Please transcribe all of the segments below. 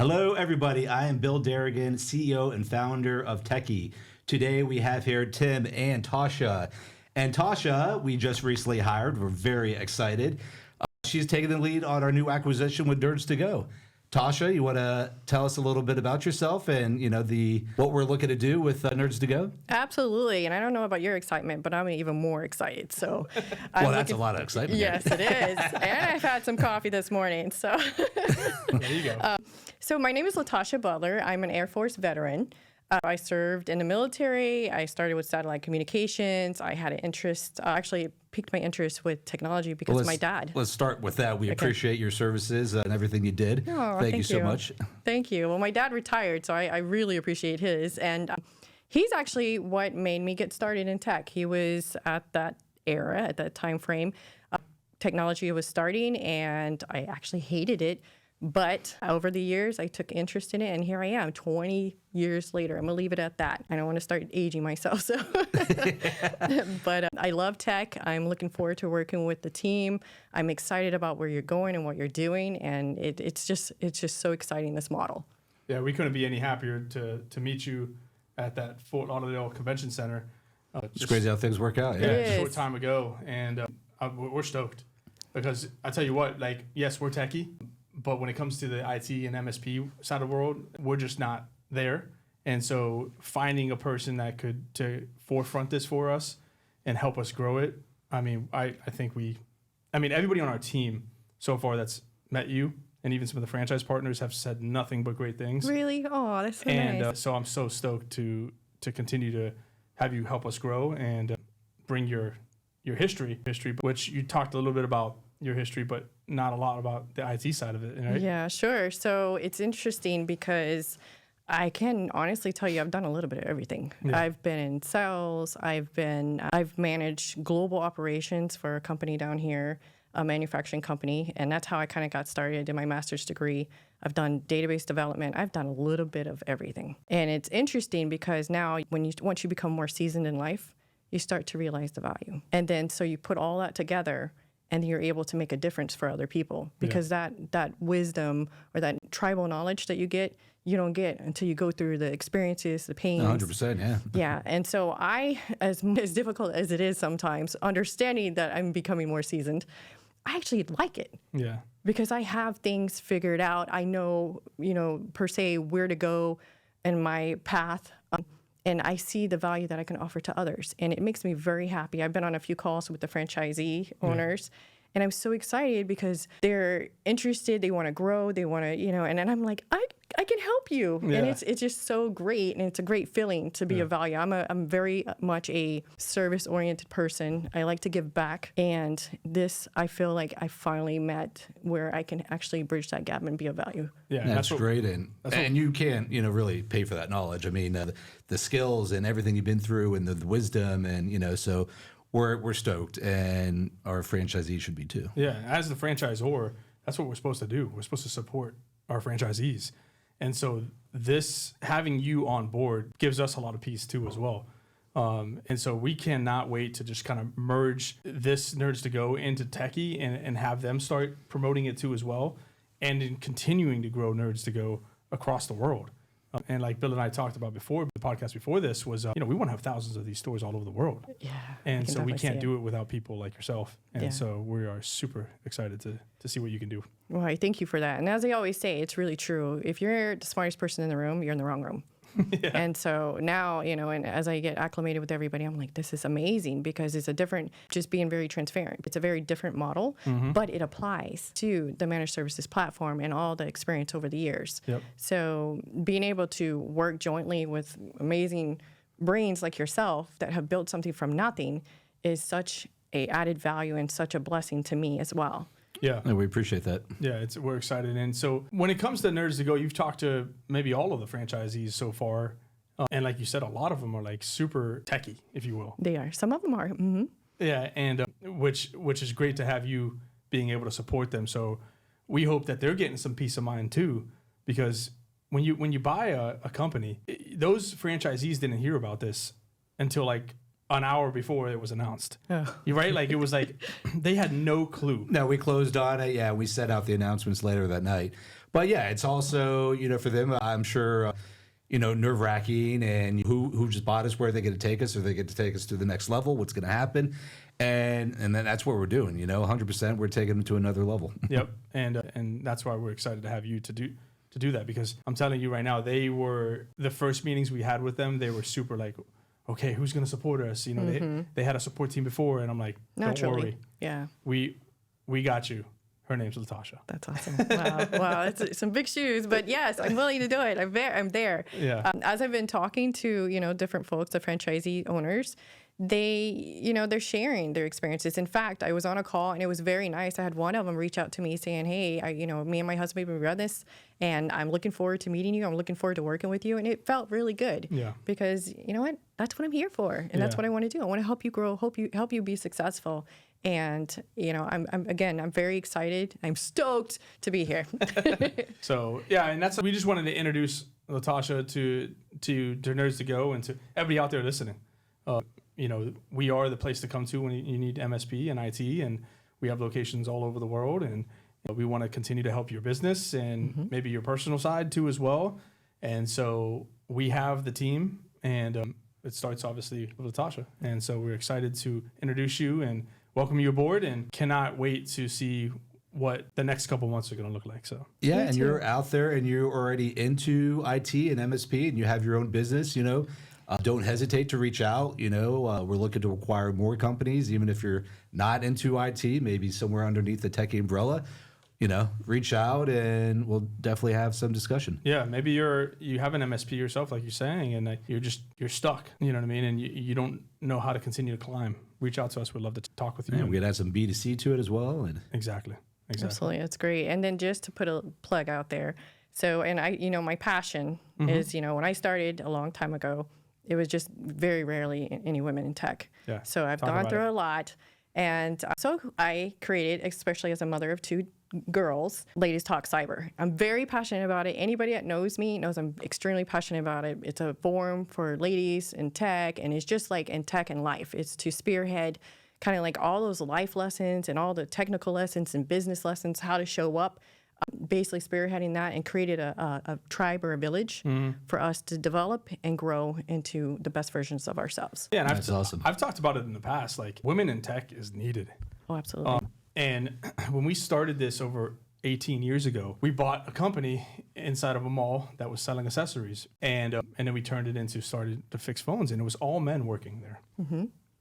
Hello, everybody. I am Bill Darrigan, CEO and founder of Techy. Today we have here Tim and Tasha. And Tasha, we just recently hired. We're very excited. She's taking the lead on our new acquisition with NerdsToGo. Tasha, you want to tell us a little bit about yourself and what we're looking to do with NerdsToGo? Absolutely, and I don't know about your excitement, but I'm even more excited. So, well, that's a lot of excitement. Yes, it is, and I've had some coffee this morning. So, there you go. So my name is Latasha Butler. I'm an Air Force veteran. I served in the military. I started with satellite communications. I had an interest, actually piqued my interest with technology because of my dad. Let's start with that. We appreciate your services and everything you did. Oh, thank you so much. Thank you. Well, my dad retired, so I really appreciate his. And he's actually what made me get started in tech. He was at that era, at that time frame. Technology was starting, and I actually hated it. But over the years, I took interest in it, and here I am, 20 years later. I'm going to leave it at that. I don't want to start aging myself. So, But I love tech. I'm looking forward to working with the team. I'm excited about where you're going and what you're doing, and it's just so exciting, this model. Yeah, we couldn't be any happier to meet you at that Fort Lauderdale Convention Center. It's crazy how things work out. Yeah, a short time ago, and we're stoked because I tell you what, like, yes, we're techie. But when it comes to the IT and MSP side of the world, we're just not there. And so finding a person that could to forefront this for us and help us grow it, I mean, I think everybody on our team so far that's met you and even some of the franchise partners have said nothing but great things. Really? Oh, that's so nice. And so I'm so stoked to continue to have you help us grow and bring your history, which you talked a little bit about your history, but not a lot about the IT side of it, right? Yeah, sure. So it's interesting because I can honestly tell you I've done a little bit of everything. Yeah. I've been in sales. I've managed global operations for a company down here, a manufacturing company, and that's how I kind of got started. I did my master's degree. I've done database development. I've done a little bit of everything. And it's interesting because now once you become more seasoned in life, you start to realize the value. And then so you put all that together, and you're able to make a difference for other people because that wisdom or that tribal knowledge that you don't get until you go through the experiences, the pains. 100%, yeah. Yeah, and so as difficult as it is sometimes, understanding that I'm becoming more seasoned, I actually like it. Yeah. Because I have things figured out. I know, per se, where to go in my path. And I see the value that I can offer to others. And it makes me very happy. I've been on a few calls with the franchisee owners. And I'm so excited because they're interested. They want to grow. They want to, and then I'm like, I can help you. Yeah. And it's just so great. And it's a great feeling to be of value. I'm very much a service-oriented person. I like to give back. And this, I feel like I finally met where I can actually bridge that gap and be of value. Yeah, that's great. And you can't, really pay for that knowledge. I mean, the skills and everything you've been through and the wisdom and, so we're stoked, and our franchisees should be too. Yeah, as the franchisor, that's what we're supposed to do. We're supposed to support our franchisees. And so this, having you on board, gives us a lot of peace too as well. And so we cannot wait to just kind of merge this NerdsToGo into Techy and have them start promoting it too as well, and in continuing to grow NerdsToGo across the world. And like Bill and I talked about before, the podcast before this was, we want to have thousands of these stores all over the world. Yeah. And so we can't do it without people like yourself. And so we are super excited to see what you can do. Well, I thank you for that. And as I always say, it's really true. If you're the smartest person in the room, you're in the wrong room. Yeah. And so now, and as I get acclimated with everybody, I'm like, this is amazing because it's just being very transparent. It's a very different model, but it applies to the managed services platform and all the experience over the years. Yep. So being able to work jointly with amazing brains like yourself that have built something from nothing is such a added value and such a blessing to me as well. Yeah. We appreciate that. Yeah, we're excited. And so when it comes to NerdsToGo, you've talked to maybe all of the franchisees so far. And like you said, a lot of them are like super techie, if you will. They are. Some of them are. Mm-hmm. Yeah, and which is great to have you being able to support them. So we hope that they're getting some peace of mind too, because when you buy a company, those franchisees didn't hear about this until like an hour before it was announced. Oh. You're right? Like, it was like, they had no clue. No, we closed on it. Yeah, we set out the announcements later that night. But yeah, it's also, for them, I'm sure, nerve wracking, and who just bought us, where are they going to take us? Are they going to take us to the next level? What's going to happen? And then that's what we're doing, 100%. We're taking them to another level. Yep. And that's why we're excited to have you to do that, because I'm telling you right now, they were the first meetings we had with them. They were super like, okay, who's going to support us? They had a support team before, and I'm like, don't worry. Yeah. We got you. Her name's Latasha. That's awesome. Wow. It's some big shoes, but yes, I'm willing to do it. I'm there. Yeah. As I've been talking to, different folks, the franchisee owners, they're sharing their experiences. In fact, I was on a call and it was very nice. I had one of them reach out to me saying, hey, me and my husband, we run this and I'm looking forward to meeting you. I'm looking forward to working with you. And it felt really good. Yeah. Because you know what? That's what I'm here for. And that's what I want to do. I want to help you grow, help you be successful. And, I'm very excited. I'm stoked to be here. So, yeah, and we just wanted to introduce Latasha to NerdsToGo and to everybody out there listening. We are the place to come to when you need MSP and IT, and we have locations all over the world, and we want to continue to help your business and maybe your personal side too as well. And so we have the team, and it starts obviously with Latasha. And so we're excited to introduce you and welcome you aboard, and cannot wait to see what the next couple months are going to look like. So yeah, and you're out there and you're already into IT and MSP and you have your own business, don't hesitate to reach out. We're looking to acquire more companies, even if you're not into IT, maybe somewhere underneath the Techy umbrella. Reach out and we'll definitely have some discussion. Yeah, maybe you have an MSP yourself, like you're saying, and you're stuck. You know what I mean? And you don't know how to continue to climb. Reach out to us. We'd love to talk with you. And we could add some B2C to it as well. And Exactly. Absolutely. That's great. And then just to put a plug out there. So, and my passion is, when I started a long time ago, it was just very rarely any women in tech. Yeah. So I've gone through a lot. And so I created, especially as a mother of two girls, Ladies Talk Cyber. I'm very passionate about it. Anybody that knows me knows I'm extremely passionate about it. It's a forum for ladies in tech, and it's just like in tech and life. It's to spearhead kind of like all those life lessons and all the technical lessons and business lessons, how to show up, basically spearheading that, and created a tribe or a village for us to develop and grow into the best versions of ourselves. Yeah, and that's awesome. I've talked about it in the past. Like, women in tech is needed. Oh, absolutely. And when we started this over 18 years ago, we bought a company inside of a mall that was selling accessories, and then we started to fix phones, and it was all men working there.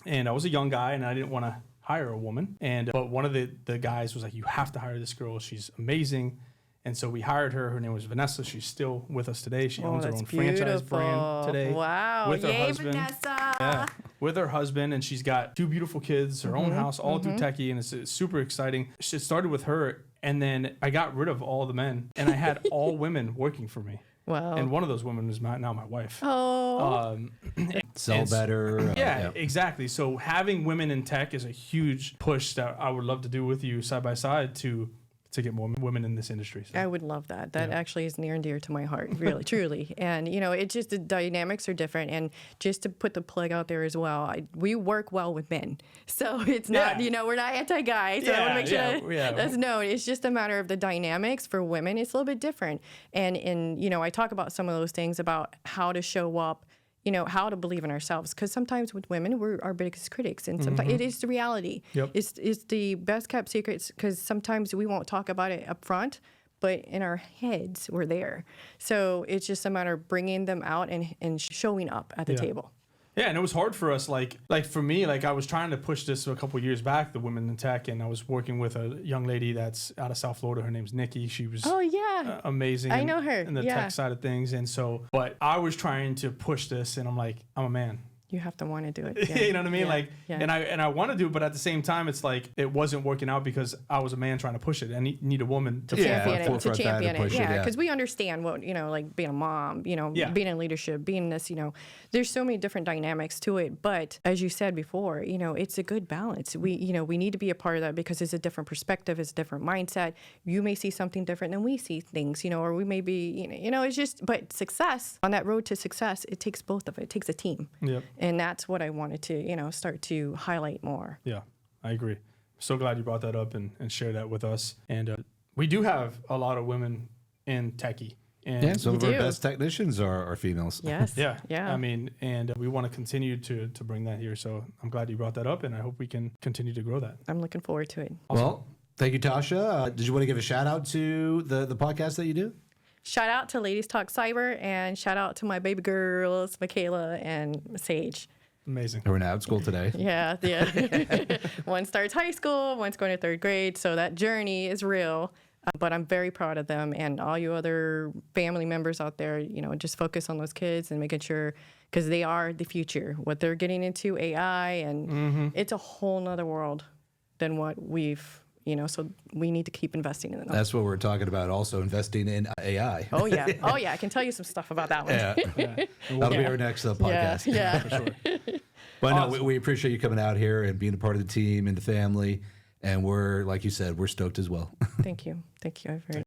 And I was a young guy, and I didn't want to hire a woman. But one of the guys was like, you have to hire this girl. She's amazing. And so we hired her. Her name was Vanessa. She's still with us today. She owns her own franchise brand today. Wow. With her Yay, husband. Vanessa. Yeah, with her husband. And she's got 2 beautiful kids, her own house, all through Techy. And it's super exciting. It started with her. And then I got rid of all the men. And I had all women working for me. Wow. And one of those women is now my wife. Oh. sell better. Yeah, exactly. So having women in tech is a huge push that I would love to do with you side by side to get more women in this industry. So. I would love that. That actually is near and dear to my heart, really, truly. And, it's just the dynamics are different. And just to put the plug out there as well, we work well with men. So it's not, we're not anti-guy. So I want to make sure that's known. It's just a matter of the dynamics for women. It's a little bit different. And I talk about some of those things about how to show up, how to believe in ourselves. Because sometimes with women, we're our biggest critics. And sometimes it is the reality. Yep. It's the best kept secrets, because sometimes we won't talk about it up front, but in our heads, we're there. So it's just a matter of bringing them out and showing up at the table. Yeah, and it was hard for us. Like for me, I was trying to push this a couple of years back, the women in tech, and I was working with a young lady that's out of South Florida. Her name's Nikki. She was amazing. I know her. In the tech side of things, and so, but I was trying to push this, and I'm like, I'm a man. You have to want to do it. Yeah. You know what I mean? And I want to do it, but at the same time, it's like it wasn't working out because I was a man trying to push it. I need a woman to champion it. Yeah, because we understand what like being a mom, being in leadership, being this, there's so many different dynamics to it. But as you said before, it's a good balance. We need to be a part of that because it's a different perspective, it's a different mindset. You may see something different than we see things, or we may be, it's just. But success, on that road to success, it takes both of it. It takes a team. Yep. And that's what I wanted to, start to highlight more. Yeah, I agree. So glad you brought that up and shared that with us. And we do have a lot of women in Techy. And Yeah, some of our do. best technicians are females. Yes. yeah, Yeah. I mean, and we want to continue to bring that here. So I'm glad you brought that up, and I hope we can continue to grow that. I'm looking forward to it. Well, thank you, Tasha. Did you want to give a shout out to the podcast that you do? Shout out to Ladies Talk Cyber, and shout out to my baby girls, Michaela and Sage. Amazing. We're now at school today. Yeah. One starts high school, one's going to third grade. So that journey is real. But I'm very proud of them, and all you other family members out there, just focus on those kids and making sure, because they are the future. What they're getting into, AI, and it's a whole nother world than what we've, so we need to keep investing in them. That's what we're talking about, also investing in AI. Oh, yeah. Oh, yeah. I can tell you some stuff about that one. Yeah. That'll be our next podcast. Yeah. For sure. But Awesome. no, we appreciate you coming out here and being a part of the team and the family. And we're, like you said, we're stoked as well. Thank you. Thank you very